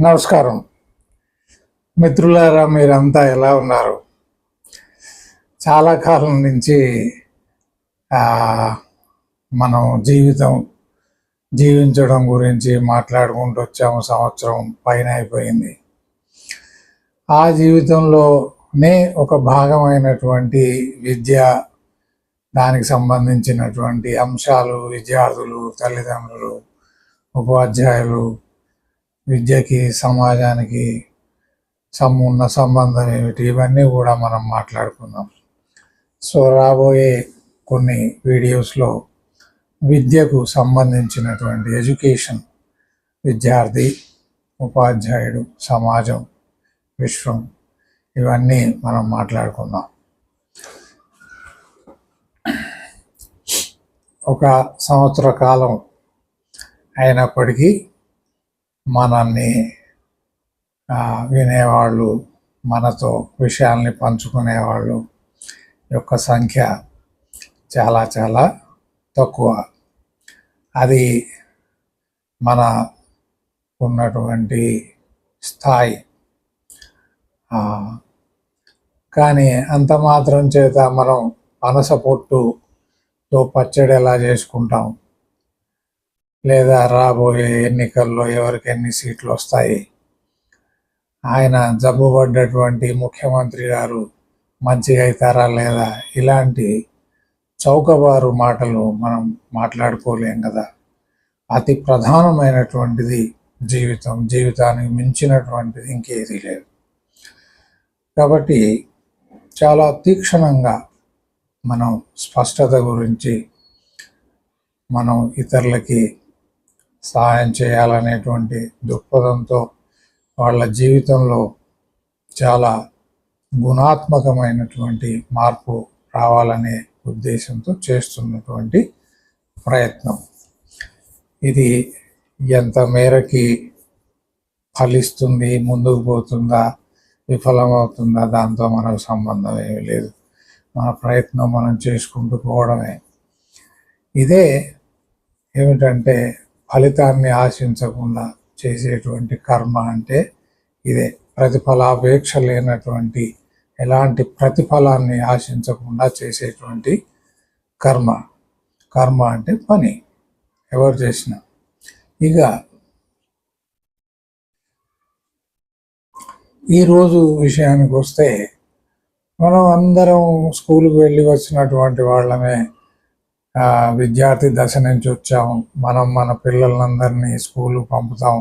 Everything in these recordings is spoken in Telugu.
నమస్కారం మిత్రులారా, మీరంతా ఎలా ఉన్నారు? చాలా కాలం నుంచి మనం జీవించడం గురించి మాట్లాడుకుంటూ వచ్చాము. సంవత్సరం పైన అయిపోయింది. ఆ జీవితంలోనే ఒక భాగమైనటువంటి విద్య, దానికి సంబంధించినటువంటి అంశాలు, విద్యార్థులు, తల్లిదండ్రులు, ఉపాధ్యాయులు, విద్యకి సమాజానికి ఉన్న సంబంధం ఏమిటి, ఇవన్నీ కూడా మనం మాట్లాడుకుందాం. సో రాబోయే కొన్ని వీడియోస్లో విద్యకు సంబంధించినటువంటి ఎడ్యుకేషన్, విద్యార్థి, ఉపాధ్యాయుడు, సమాజం, విశ్వం, ఇవన్నీ మనం మాట్లాడుకుందాం. ఒక సంవత్సర కాలం అయినప్పటికీ మనల్ని వినేవాళ్ళు, మనతో విషయాల్ని పంచుకునేవాళ్ళు యొక్క సంఖ్య చాలా చాలా తక్కువ. అది మన ఉన్నటువంటి స్థాయి. కానీ అంత మాత్రం చేత మనం పనస పొట్టుతో పచ్చడి ఎలా చేసుకుంటాం, లేదా రాబోయే ఎన్నికల్లో ఎవరికి ఎన్ని సీట్లు వస్తాయి, ఆయన జబ్బుపడ్డటువంటి ముఖ్యమంత్రి గారు మంచిగా అవుతారా లేదా, ఇలాంటి చౌకబారు మాటలు మనం మాట్లాడుకోలేం కదా. అతి ప్రధానమైనటువంటిది జీవితం. జీవితానికి మించినటువంటిది ఇంకేది లేదు. కాబట్టి చాలా తీక్షణంగా మనం స్పష్టత గురించి, మనం ఇతరులకి సహాయం చేయాలనేటువంటి దృక్పథంతో, వాళ్ళ జీవితంలో చాలా గుణాత్మకమైనటువంటి మార్పు రావాలనే ఉద్దేశంతో చేస్తున్నటువంటి ప్రయత్నం ఇది. ఎంత మేరకి ఫలిస్తుంది, ముందుకు పోతుందా, విఫలమవుతుందా, దాంతో మనకు సంబంధం ఏమీ లేదు. మన ప్రయత్నం మనం చేసుకుంటూ పోవడమే. ఇదే ఏమిటంటే ఫలితాన్ని ఆశించకుండా చేసేటువంటి కర్మ అంటే ఇదే. ప్రతిఫలాపేక్ష లేనటువంటి, ఎలాంటి ప్రతిఫలాన్ని ఆశించకుండా చేసేటువంటి కర్మ. కర్మ అంటే పని, ఎవరు చేసినా. ఇక ఈరోజు విషయానికి వస్తే, మనం అందరం స్కూల్కి వెళ్ళి వచ్చినటువంటి వాళ్ళమే, విద్యార్థి దశ నుంచి వచ్చాము. మనం మన పిల్లలందరినీ స్కూలు పంపుతాం.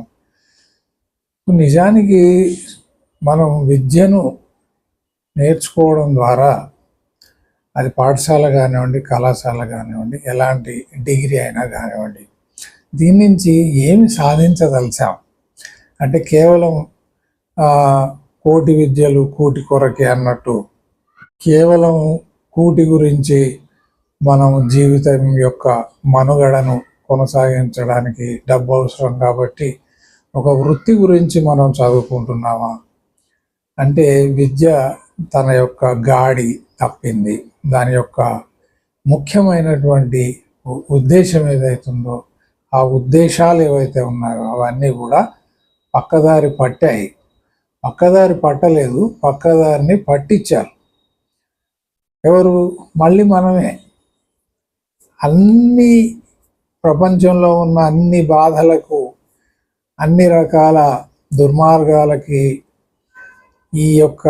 నిజానికి మనం విద్యను నేర్చుకోవడం ద్వారా, అది పాఠశాల కానివ్వండి, కళాశాల కానివ్వండి, ఎలాంటి డిగ్రీ అయినా కానివ్వండి, దీని నుంచి ఏమి సాధించదలిచాం అంటే కేవలం కోటి విద్యలు కూటి కొరకే అన్నట్టు, కేవలం కూటి గురించి మనం జీవితం యొక్క మనుగడను కొనసాగించడానికి డబ్బు అవసరం కాబట్టి ఒక వృత్తి గురించి మనం చదువుకుంటున్నామా అంటే, విద్య తన యొక్క గాడి తప్పింది. దాని యొక్క ముఖ్యమైనటువంటి ఉద్దేశం ఏదైతుందో, ఆ ఉద్దేశాలు ఏవైతే ఉన్నాయో అవన్నీ కూడా పక్కదారి పట్టాయి. పక్కదారి పట్టలేదు, పక్కదారిని పట్టించారు. ఎవరు? మళ్ళీ మనమే. అన్ని ప్రపంచంలో ఉన్న అన్ని బాధలకు, అన్ని రకాల దుర్మార్గాలకి, ఈ యొక్క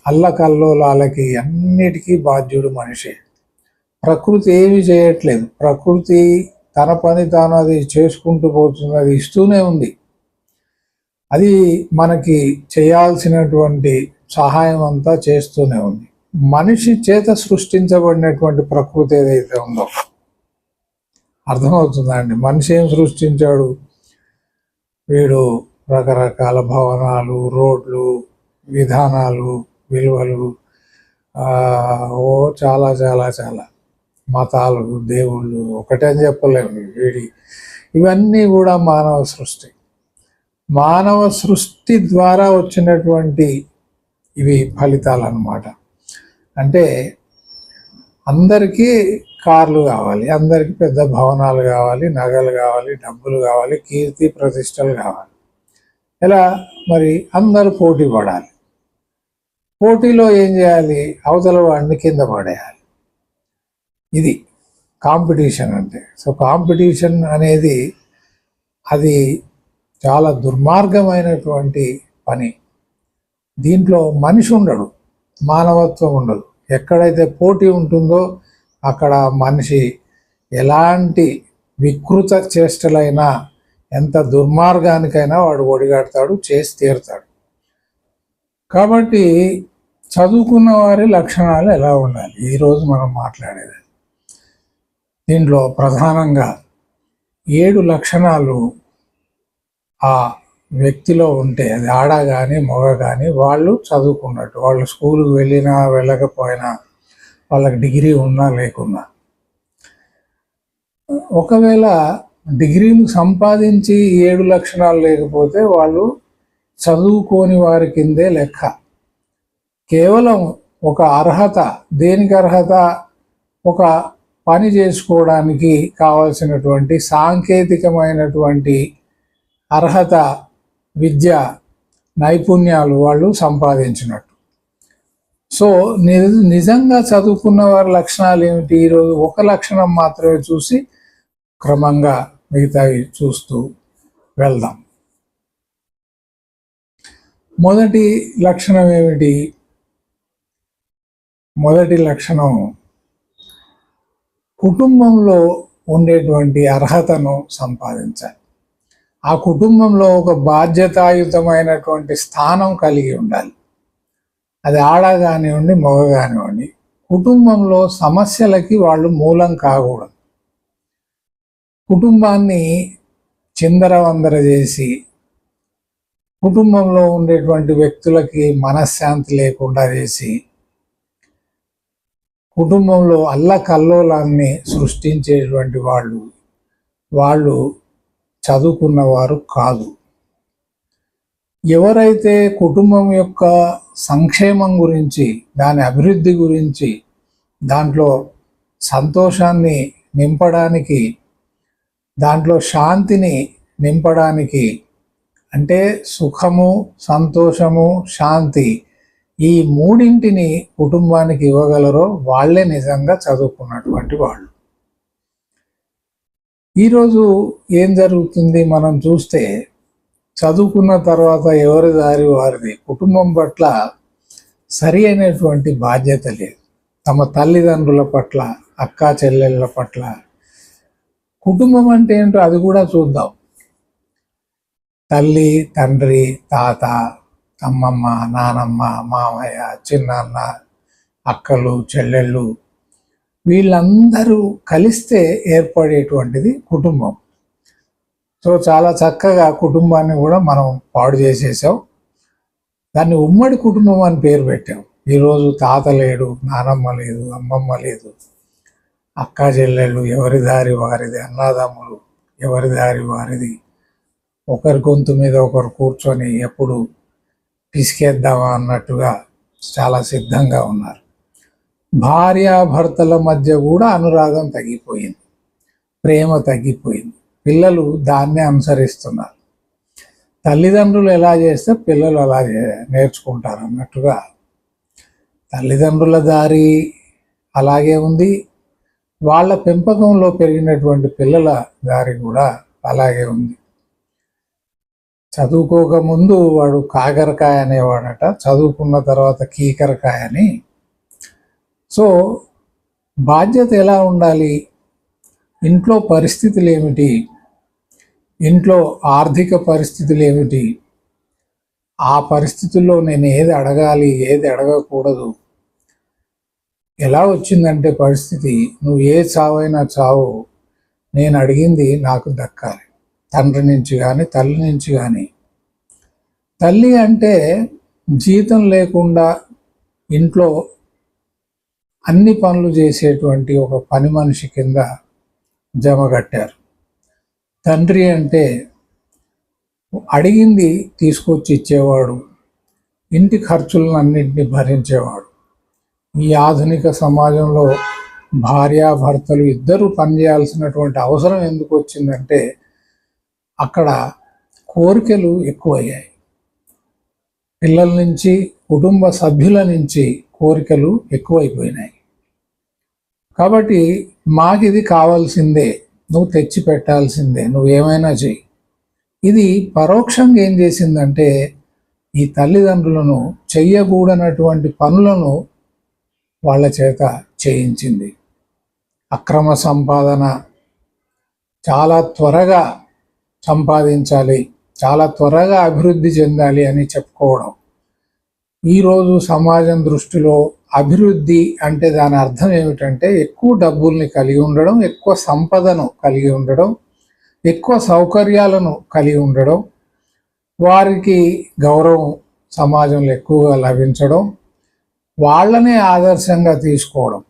అల్లకల్లోలాలకి అన్నిటికీ బాధ్యుడు మనిషి. ప్రకృతి ఏమి చేయట్లేదు. ప్రకృతి తన పని తాను అది చేసుకుంటూ పోతుంది, అది ఇస్తూనే ఉంది. అది మనకి చేయాల్సినటువంటి సహాయం అంతా చేస్తూనే ఉంది. మనిషి చేత సృష్టించబడినటువంటి ప్రకృతి ఏదైతే ఉందో, అర్థమవుతుందా అండి? మనిషి ఏం సృష్టించాడు? వీడు రకరకాల భవనాలు, రోడ్లు, విధానాలు, విలువలు, చాలా చాలా చాలా మతాలు, దేవుళ్ళు, ఒకటని చెప్పలేము. ఇవన్నీ కూడా మానవ సృష్టి. మానవ సృష్టి ద్వారా వచ్చినటువంటి ఇవి ఫలితాలు అన్నమాట. అంటే అందరికీ కార్లు కావాలి, అందరికీ పెద్ద భవనాలు కావాలి, నగలు కావాలి, డబ్బులు కావాలి, కీర్తి ప్రతిష్టలు కావాలి. ఎలా మరి అందరూ పోటీ పడాలి. పోటీలో ఏం చేయాలి? అవతల వాడిని కింద పడేయాలి. ఇది కాంపిటీషన్ అంటే. సో కాంపిటీషన్ అనేది అది చాలా దుర్మార్గమైనటువంటి పని. దీంట్లో మనిషి ఉండడు, మానవత్వం ఉండదు. ఎక్కడైతే పోటీ ఉంటుందో అక్కడ మనిషి ఎలాంటి వికృత చేష్టలైనా, ఎంత దుర్మార్గానికైనా వాడు ఒడిగడతాడు, చేసి తీరుతాడు. కాబట్టి చదువుకున్న వారి లక్షణాలు ఎలా ఉండాలి ఈరోజు మనం మాట్లాడేది. దీంట్లో ప్రధానంగా 7 లక్షణాలు ఆ వ్యక్తిలో ఉంటే, అది ఆడ కానీ మగ కానీ, వాళ్ళు చదువుకున్నట్టు. వాళ్ళు స్కూల్కి వెళ్ళినా వెళ్ళకపోయినా, వాళ్ళకి డిగ్రీ ఉన్నా లేకున్నా. ఒకవేళ డిగ్రీలు సంపాదించి 7 లక్షణాలు లేకపోతే వాళ్ళు చదువుకోని వారి కిందే లెక్క. కేవలం ఒక అర్హత, దేనికి అర్హత? ఒక పని చేసుకోవడానికి కావలసినటువంటి సాంకేతికమైనటువంటి అర్హత, విద్య, నైపుణ్యాలు వాళ్ళు సంపాదించినట్టు. సో నిజంగా చదువుకున్న వారి లక్షణాలు ఏమిటి? ఈరోజు ఒక లక్షణం మాత్రమే చూసి క్రమంగా మిగతావి చూస్తూ వెళ్దాం. మొదటి లక్షణం ఏమిటి? మొదటి లక్షణం కుటుంబంలో ఉండేటువంటి అర్హతను సంపాదించాలి. ఆ కుటుంబంలో ఒక బాధ్యతాయుతమైనటువంటి స్థానం కలిగి ఉండాలి. అది ఆడ కానివ్వండి, మగ కానివ్వండి. కుటుంబంలో సమస్యలకి వాళ్ళు మూలం కాకూడదు. కుటుంబాన్ని చిందరవందర చేసి, కుటుంబంలో ఉండేటువంటి వ్యక్తులకి మనశ్శాంతి లేకుండా చేసి, కుటుంబంలో అల్లకల్లోలాన్ని సృష్టించేటువంటి వాళ్ళు చదువుకున్నవారు కాదు. ఎవరైతే కుటుంబం యొక్క సంక్షేమం గురించి, దాని అభివృద్ధి గురించి, దాంట్లో సంతోషాన్ని నింపడానికి, దాంట్లో శాంతిని నింపడానికి, అంటే సుఖము, సంతోషము, శాంతి, ఈ మూడింటిని కుటుంబానికి ఇవ్వగలరో వాళ్ళే నిజంగా చదువుకున్నటువంటి వాళ్ళు. ఈరోజు ఏం జరుగుతుంది మనం చూస్తే, చదువుకున్న తర్వాత ఎవరి దారి వారిది. కుటుంబం పట్ల సరి అయినటువంటి బాధ్యత లేదు. తమ తల్లిదండ్రుల పట్ల, అక్కా చెల్లెళ్ళ పట్ల. కుటుంబం అంటే ఏంటో అది కూడా చూద్దాం. తల్లి, తండ్రి, తాత, అమ్మమ్మ, నానమ్మ, మామయ్య, చిన్నాన్న, అక్కలు, చెల్లెళ్ళు, వీళ్ళందరూ కలిస్తే ఏర్పడేటువంటిది కుటుంబం. సో చాలా చక్కగా కుటుంబాన్ని కూడా మనం పాడు చేసేసాం. దాన్ని ఉమ్మడి కుటుంబం అని పేరు పెట్టాం. ఈరోజు తాత లేడు, నానమ్మ లేదు, అమ్మమ్మ లేదు, అక్కా చెల్లెళ్ళు ఎవరి దారి వారిది, అన్నదమ్ములు ఎవరి దారి వారిది. ఒకరి గొంతు మీద ఒకరు కూర్చొని ఎప్పుడు పిసికేద్దామా అన్నట్టుగా చాలా సిద్ధంగా ఉన్నారు. భార్యాభర్తల మధ్య కూడా అనురాగం తగ్గిపోయింది, ప్రేమ తగ్గిపోయింది. పిల్లలు దాన్నే అనుసరిస్తున్నారు. తల్లిదండ్రులు ఎలా చేస్తే పిల్లలు అలా నేర్చుకుంటారు అన్నట్టుగా తల్లిదండ్రుల దారి అలాగే ఉంది. వాళ్ళ పెంపకంలో పెరిగినటువంటి పిల్లల దారి కూడా అలాగే ఉంది. చదువుకోకముందు వాడు కాకరకాయ అనేవాడట, చదువుకున్న తర్వాత కీకరకాయ అని. సో బాధ్యత ఎలా ఉండాలి? ఇంట్లో పరిస్థితులు ఏమిటి? ఇంట్లో ఆర్థిక పరిస్థితులు ఏమిటి? ఆ పరిస్థితుల్లో నేను ఏది అడగాలి, ఏది అడగకూడదు? ఎలా వచ్చిందంటే పరిస్థితి, నువ్వు ఏ చావైనా చావు, నేను అడిగింది నాకు దక్కాలి. తండ్రి నుంచి కానీ, తల్లి నుంచి కానీ. తల్లి అంటే జీతం లేకుండా ఇంట్లో అన్ని పనులు చేసేటువంటి ఒక పని మనిషి కింద జమ కట్టారు. తండ్రి అంటే అడిగింది తీసుకొచ్చి ఇచ్చేవాడు, ఇంటి ఖర్చులను అన్నింటినీ భరించేవాడు. ఈ ఆధునిక సమాజంలో భార్యాభర్తలు ఇద్దరూ పనిచేయాల్సినటువంటి అవసరం ఎందుకు వచ్చిందంటే, అక్కడ కోరికలు ఎక్కువయ్యాయి. పిల్లల నుంచి, కుటుంబ సభ్యుల నుంచి కోరికలు ఎక్కువైపోయినాయి. కాబట్టి మాకు ఇది కావాల్సిందే, నువ్వు తెచ్చి పెట్టాల్సిందే, నువ్వేమైనా చెయ్యి. ఇది పరోక్షంగా ఏం చేసిందంటే ఈ తల్లిదండ్రులను చెయ్యకూడనటువంటి పనులను వాళ్ళ చేత చేయించింది. అక్రమ సంపాదన, చాలా త్వరగా సంపాదించాలి, చాలా త్వరగా అభివృద్ధి చెందాలి అని చెప్పుకోవడం. ఈరోజు సమాజం దృష్టిలో అభివృద్ధి అంటే దాని అర్థం ఏమిటంటే ఎక్కువ డబ్బుల్ని కలిగి ఉండడం, ఎక్కువ సంపదను కలిగి ఉండడం, ఎక్కువ సౌకర్యాలను కలిగి ఉండడం, వారికి గౌరవం సమాజంలో ఎక్కువగా లభించడం, వాళ్ళనే ఆదర్శంగా తీసుకోవడం.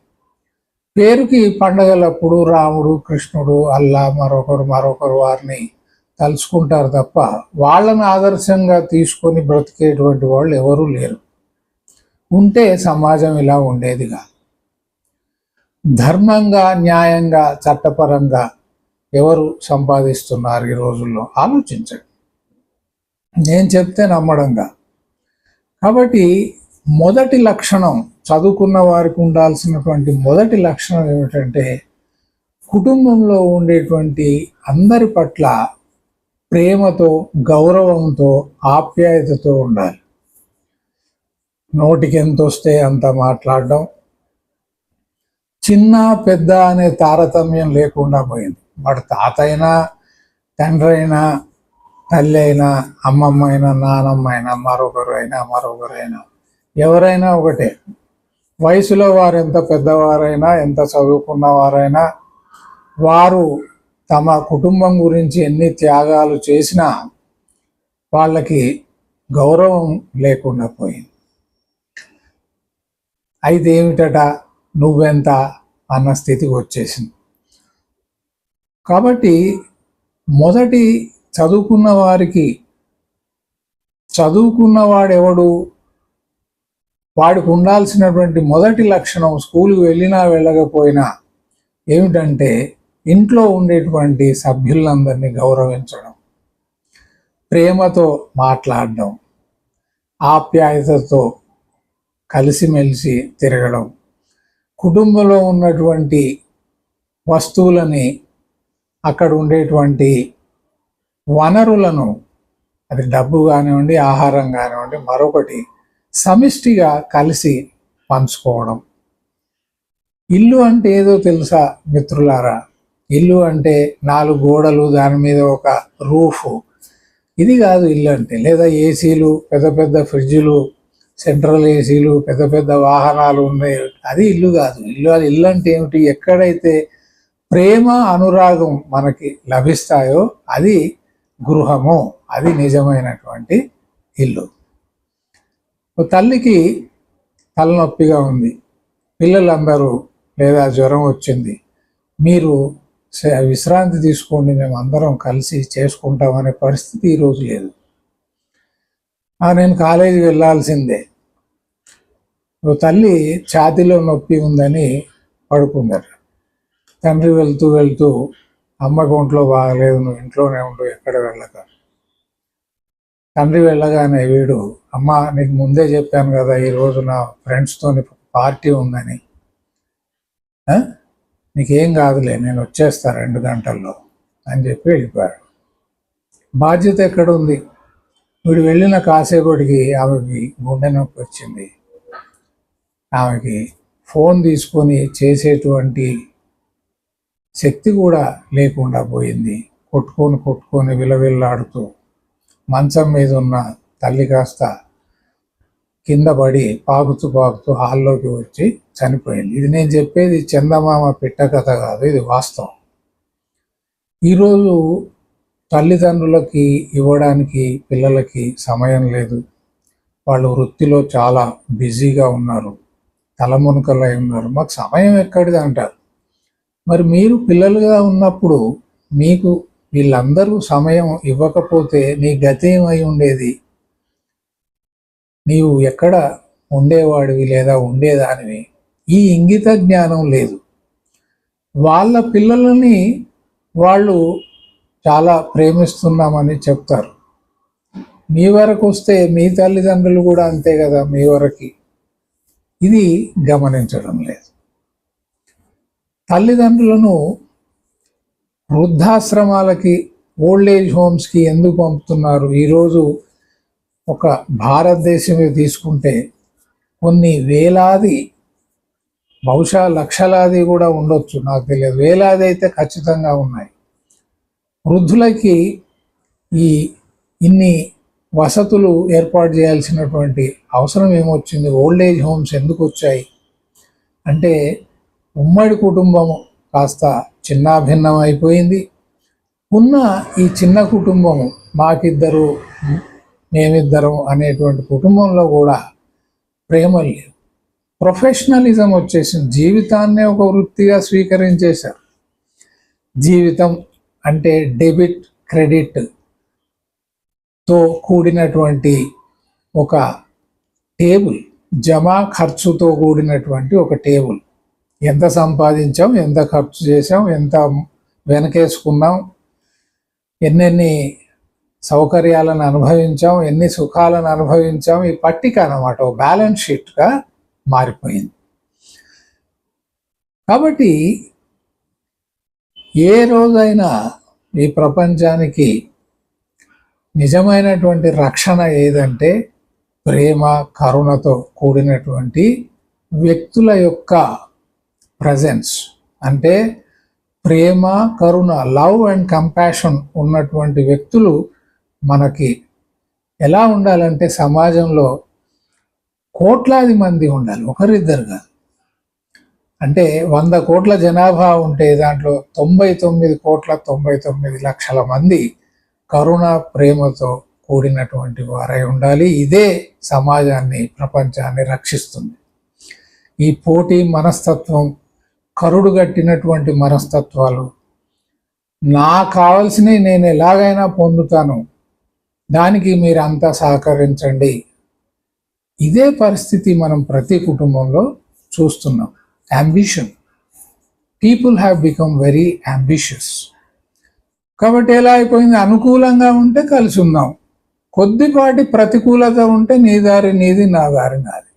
పేరుకి పండగలప్పుడు రాముడు, కృష్ణుడు, అల్లా మరొకరు వారిని తలుచుకుంటారు తప్ప వాళ్ళని ఆదర్శంగా తీసుకొని బ్రతికేటువంటి వాళ్ళు ఎవరూ లేరు. ఉంటే సమాజం ఇలా ఉండేదిగా. ధర్మంగా, న్యాయంగా, చట్టపరంగా ఎవరు సంపాదిస్తున్నారు ఈ రోజుల్లో ఆలోచించండి. నేను చెప్తే నమ్మడంగా. కాబట్టి మొదటి లక్షణం, చదువుకున్న వారికి ఉండాల్సినటువంటి మొదటి లక్షణం ఏమిటంటే కుటుంబంలో ఉండేటువంటి అందరి పట్ల ప్రేమతో, గౌరవంతో, ఆప్యాయతతో ఉండాలి. నోటికి ఎంత వస్తే అంత మాట్లాడడం, చిన్న పెద్ద అనే తారతమ్యం లేకుండా పోయింది. వాడు తాత అయినా, తండ్రి అయినా, తల్లి అయినా, అమ్మమ్మ అయినా, నానమ్మ అయినా, మరొకరైనా ఎవరైనా ఒకటే. వయసులో వారు ఎంత పెద్దవారైనా, ఎంత చదువుకున్నవారైనా, వారు తమ కుటుంబం గురించి ఎన్ని త్యాగాలు చేసినా వాళ్ళకి గౌరవం లేకుండా పోయింది. అయితే ఏమిటట, నువ్వెంత అన్న స్థితికి వచ్చేసింది. కాబట్టి మొదటి చదువుకున్న వారికి, చదువుకున్నవాడెవడు, వాడికి ఉండాల్సినటువంటి మొదటి లక్షణం స్కూల్కి వెళ్ళినా వెళ్ళకపోయినా ఏమిటంటే ఇంట్లో ఉండేటువంటి సభ్యులందరినీ గౌరవించడం, ప్రేమతో మాట్లాడడం, ఆప్యాయతతో కలిసిమెలిసి తిరగడం, కుటుంబంలో ఉన్నటువంటి వస్తువులని, అక్కడ ఉండేటువంటి వనరులను, అది డబ్బు కానివ్వండి, ఆహారం కానివ్వండి, మరొకటి సమిష్టిగా కలిసి పంచుకోవడం. ఇల్లు అంటే ఏదో తెలుసా మిత్రులారా? ఇల్లు అంటే 4 గోడలు, దాని మీద ఒక రూఫ్, ఇది కాదు ఇల్లు అంటే. లేదా ఏసీలు, పెద్ద పెద్ద ఫ్రిడ్జులు, సెంట్రల్ ఏసీలు, పెద్ద పెద్ద వాహనాలు ఉన్నాయి, అది ఇల్లు కాదు. ఇల్లు అంటే ఏమిటి? ఎక్కడైతే ప్రేమ, అనురాగం మనకి లభిస్తాయో అది గృహము, అది నిజమైనటువంటి ఇల్లు. తల్లికి తలనొప్పిగా ఉంది, పిల్లలందరూ లేదా జ్వరం వచ్చింది, మీరు విశ్రాంతి తీసుకోండి, మేము అందరం కలిసి చేసుకుంటామనే పరిస్థితి ఈరోజు లేదు. నేను కాలేజీకి వెళ్ళాల్సిందే. తల్లి ఛాతీలో నొప్పి ఉందని పడుకున్నారు. తండ్రి వెళ్తూ వెళ్తూ, అమ్మకు ఒంట్లో బాగలేదు, నువ్వు ఇంట్లోనే ఉండు, ఎక్కడ వెళ్ళక. తండ్రి వెళ్ళగానే వీడు, అమ్మ నీకు ముందే చెప్పాను కదా ఈరోజు నా ఫ్రెండ్స్తో పార్టీ ఉందని, నీకేం కాదులే, నేను వచ్చేస్తా 2 గంటల్లో అని చెప్పి వెళ్ళిపోయాడు. బాధ్యత ఎక్కడ ఉంది? వీడు వెళ్ళిన కాసేపటికి ఆమెకి గుండె నొప్పి వచ్చింది. ఆమెకి ఫోన్ తీసుకొని చేసేటువంటి శక్తి కూడా లేకుండా పోయింది. కొట్టుకొని విలవిల్లాడుతూ మంచం మీద ఉన్న తల్లి కాస్త కింద పడి పాకుతూ హాల్లోకి వచ్చి చనిపోయింది. ఇది నేను చెప్పేది చందమామ పిట్ట కథ కాదు, ఇది వాస్తవం. ఈరోజు తల్లిదండ్రులకి ఇవ్వడానికి పిల్లలకి సమయం లేదు. వాళ్ళు వృత్తిలో చాలా బిజీగా ఉన్నారు, తలమునకలై ఉన్నారు. మాకు సమయం ఎక్కడిది అంటారు. మరి మీరు పిల్లలుగా ఉన్నప్పుడు మీకు వీళ్ళందరూ సమయం ఇవ్వకపోతే నీ గతి ఏమై ఉండేది? నీవు ఎక్కడ ఉండేవాడివి లేదా ఉండేదానివి? ఈ ఇంగిత జ్ఞానం లేదు. వాళ్ళ పిల్లలని వాళ్ళు చాలా ప్రేమిస్తున్నామని చెప్తారు. మీ వరకు వస్తే మీ తల్లిదండ్రులు కూడా అంతే కదా మీ వరకు. ఇది గమనించడం లేదు. తల్లిదండ్రులను వృద్ధాశ్రమాలకి, ఓల్డేజ్ హోమ్స్కి ఎందుకు పంపుతున్నారు? ఈరోజు ఒక భారతదేశమే తీసుకుంటే కొన్ని వేలాది, బహుశా లక్షలాది కూడా ఉండొచ్చు, నాకు తెలియదు, వేలాది అయితే ఖచ్చితంగా ఉన్నాయి. వృద్ధులకి ఇన్ని వసతులు ఏర్పాటు చేయాల్సినటువంటి అవసరం ఏమొచ్చింది? ఓల్డేజ్ హోమ్స్ ఎందుకు వచ్చాయి అంటే ఉమ్మడి కుటుంబం కాస్త చిన్నాభిన్నం అయిపోయింది. ఉన్న ఈ చిన్న కుటుంబము, మాకిద్దరు మేమిద్దరం అనేటువంటి కుటుంబంలో కూడా ప్రేమలు లేవు. ప్రొఫెషనలిజం వచ్చేసింది. జీవితాన్నే ఒక వృత్తిగా స్వీకరించేశారు. జీవితం అంటే డెబిట్ క్రెడిట్ తో కూడినటువంటి ఒక టేబుల్, జమా ఖర్చుతో కూడినటువంటి ఒక టేబుల్. ఎంత సంపాదించాం, ఎంత ఖర్చు చేసాం, ఎంత వెనకేసుకున్నాం, ఎన్నెన్ని సౌకర్యాలను అనుభవించాం, ఎన్ని సుఖాలను అనుభవించాం, ఈ పట్టిక అన్నమాట, ఒక బ్యాలెన్స్ షీట్గా మారిపోయింది. కాబట్టి ఏ రోజైనా ఈ ప్రపంచానికి నిజమైనటువంటి రక్షణ ఏదంటే ప్రేమ కరుణతో కూడినటువంటి వ్యక్తుల యొక్క ప్రజెన్స్. అంటే ప్రేమ కరుణ, లవ్ అండ్ కంపాషన్ ఉన్నటువంటి వ్యక్తులు మనకి ఎలా ఉండాలంటే సమాజంలో కోట్లాది మంది ఉండాలి, ఒకరిద్దరు కాదు. అంటే 100 కోట్ల జనాభా ఉంటే దాంట్లో 99,99,00,000 మంది కరుణ ప్రేమతో కూడినటువంటి వారై ఉండాలి. ఇదే సమాజాన్ని, ప్రపంచాన్ని రక్షిస్తుంది. ఈ పోటీ మనస్తత్వం, కరుడుగట్టినటువంటి మనస్తత్వాలు, నాకు కావాల్సినవి నేను ఎలాగైనా పొందుతాను, దానికి మీరంతా సహకరించండి, ఇదే పరిస్థితి మనం ప్రతి కుటుంబంలో చూస్తున్నాం. Ambition, people have become very ambitious. కాబట్టి ఎలా అయిపోయింది? అనుకూలంగా ఉంటే కలిసి ఉందాం, కొద్దిపాటి ప్రతికూలత ఉంటే నీ దారి నీది, నా దారి నాది.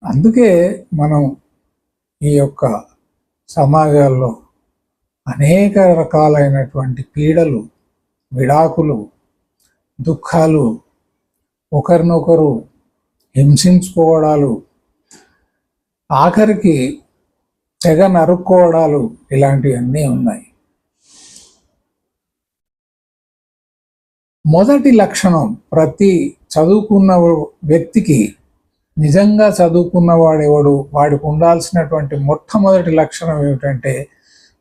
అందుకే మనం ఈ యొక్క సమాజాల్లో అనేక రకాలైనటువంటి పీడలు, విడాకులు, దుఃఖాలు, ఒకరినొకరు హింసించుకోవడాలు, ఆఖరికి తెగ నరుక్కోవడాలు, ఇలాంటివన్నీ ఉన్నాయి. మొదటి లక్షణం ప్రతి చదువుకున్న వ్యక్తికి, నిజంగా చదువుకున్నవాడెవడు, వాడికి ఉండాల్సినటువంటి మొట్టమొదటి లక్షణం ఏమిటంటే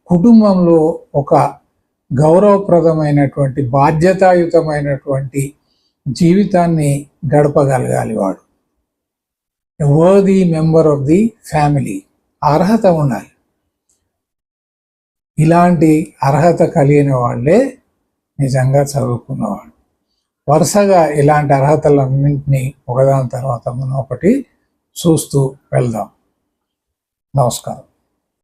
కుటుంబంలో ఒక గౌరవప్రదమైనటువంటి, బాధ్యతాయుతమైనటువంటి జీవితాన్ని గడపగలగాలి వాడు. Worthy member of the family, అర్హత ఉండాలి. ఇలాంటి అర్హత కలిగిన వాళ్ళే నిజంగా చదువుకున్నవాడు. వరుసగా ఇలాంటి అర్హతలన్నింటినీ ఒకదాని తర్వాత మనం ఒకటి చూస్తూ వెళ్దాం. నమస్కారం.